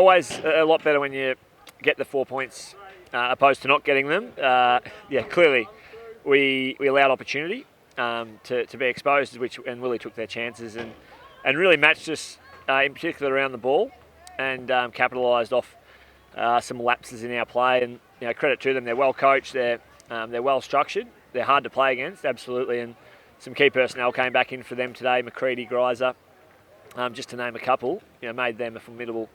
always a lot better when you get the 4 points opposed to not getting them. Clearly we allowed opportunity to be exposed, and Willie took their chances and really matched us in particular around the ball, and capitalised off some lapses in our play. And credit to them, they're well coached, they're well structured, they're hard to play against, absolutely. And some key personnel came back in for them today, McCready, Greiser, just to name a couple. Made them a formidable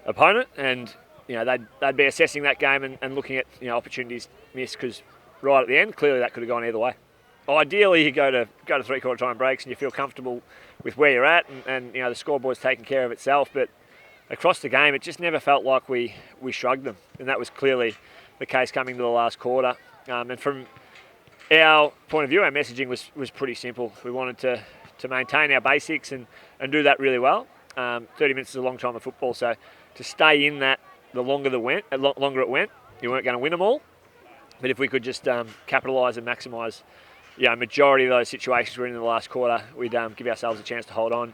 opponent, and they'd be assessing that game and looking at opportunities missed, because right at the end, clearly that could have gone either way. Ideally, you go to three-quarter time breaks and you feel comfortable with where you're at, and the scoreboard's taking care of itself. But across the game, it just never felt like we shrugged them, and that was clearly the case coming to the last quarter. And from our point of view, our messaging was pretty simple. We wanted to maintain our basics and do that really well. 30 minutes is a long time of football, so to stay in that, the longer it went, you weren't going to win them all. But if we could just capitalise and maximise, majority of those situations we're in the last quarter, we'd give ourselves a chance to hold on,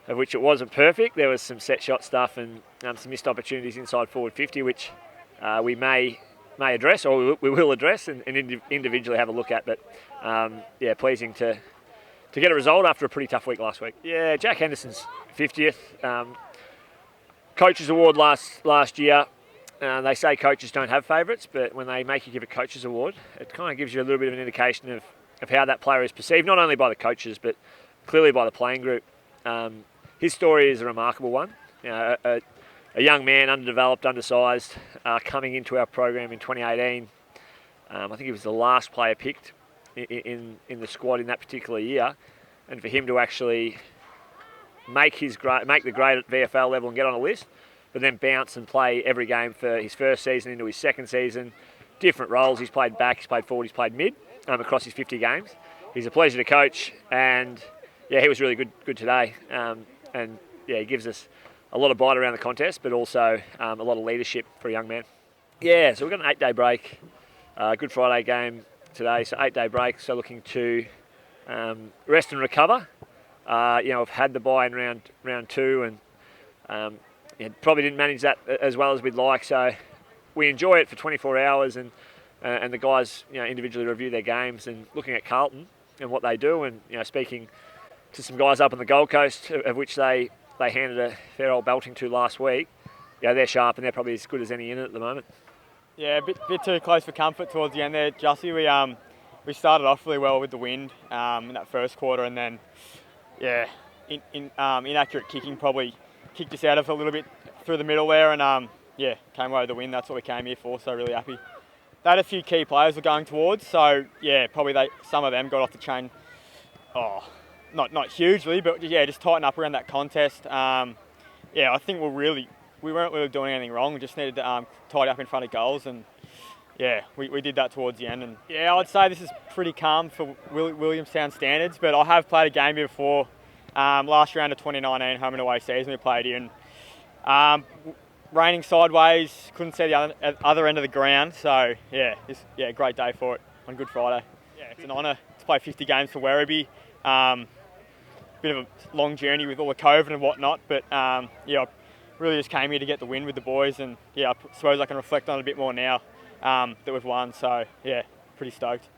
of which it wasn't perfect. There was some set shot stuff and some missed opportunities inside forward 50, which we may address, or we will address and individually have a look at. But pleasing to get a result after a pretty tough week last week. Yeah, Jack Henderson's 50th. Coaches Award last year. They say coaches don't have favourites, but when they make you give a coaches award, it kind of gives you a little bit of an indication of how that player is perceived, not only by the coaches, but clearly by the playing group. His story is a remarkable one. A young man, underdeveloped, undersized, coming into our program in 2018. I think he was the last player picked in the squad in that particular year, and for him to actually make the grade at VFL level and get on a list, but then bounce and play every game for his first season into his second season, different roles. He's played back, he's played forward, he's played mid across his 50 games. He's a pleasure to coach, and he was really good today. He gives us a lot of bite around the contest, but also a lot of leadership for a young man. Yeah, so we've got an 8-day break, Good Friday game today, so 8-day break, so looking to rest and recover. We've had the bye in round 2, and probably didn't manage that as well as we'd like, so we enjoy it for 24 hours, and the guys individually review their games, and looking at Carlton and what they do, and speaking to some guys up on the Gold Coast, of which they handed a fair old belting to last week. They're sharp, and they're probably as good as any in it at the moment. Yeah, a bit too close for comfort towards the end there, Jussie. We started off really well with the wind in that first quarter, and then inaccurate kicking probably kicked us out of it a little bit through the middle there, and came away with the win. That's what we came here for, so really happy. They had a few key players we're going towards, so probably some of them got off the chain. Not hugely, but just tighten up around that contest. I think we weren't really doing anything wrong. We just needed to tidy up in front of goals, and we did that towards the end. And I'd say this is pretty calm for Williamstown standards, but I have played a game here before. Last round of 2019 home and away season we played here, and raining sideways, couldn't see the other end of the ground, so great day for it on Good Friday. It's an honour to play 50 games for Werribee. Bit of a long journey with all the COVID and whatnot, but I really just came here to get the win with the boys, and I suppose I can reflect on it a bit more now that we've won, so pretty stoked.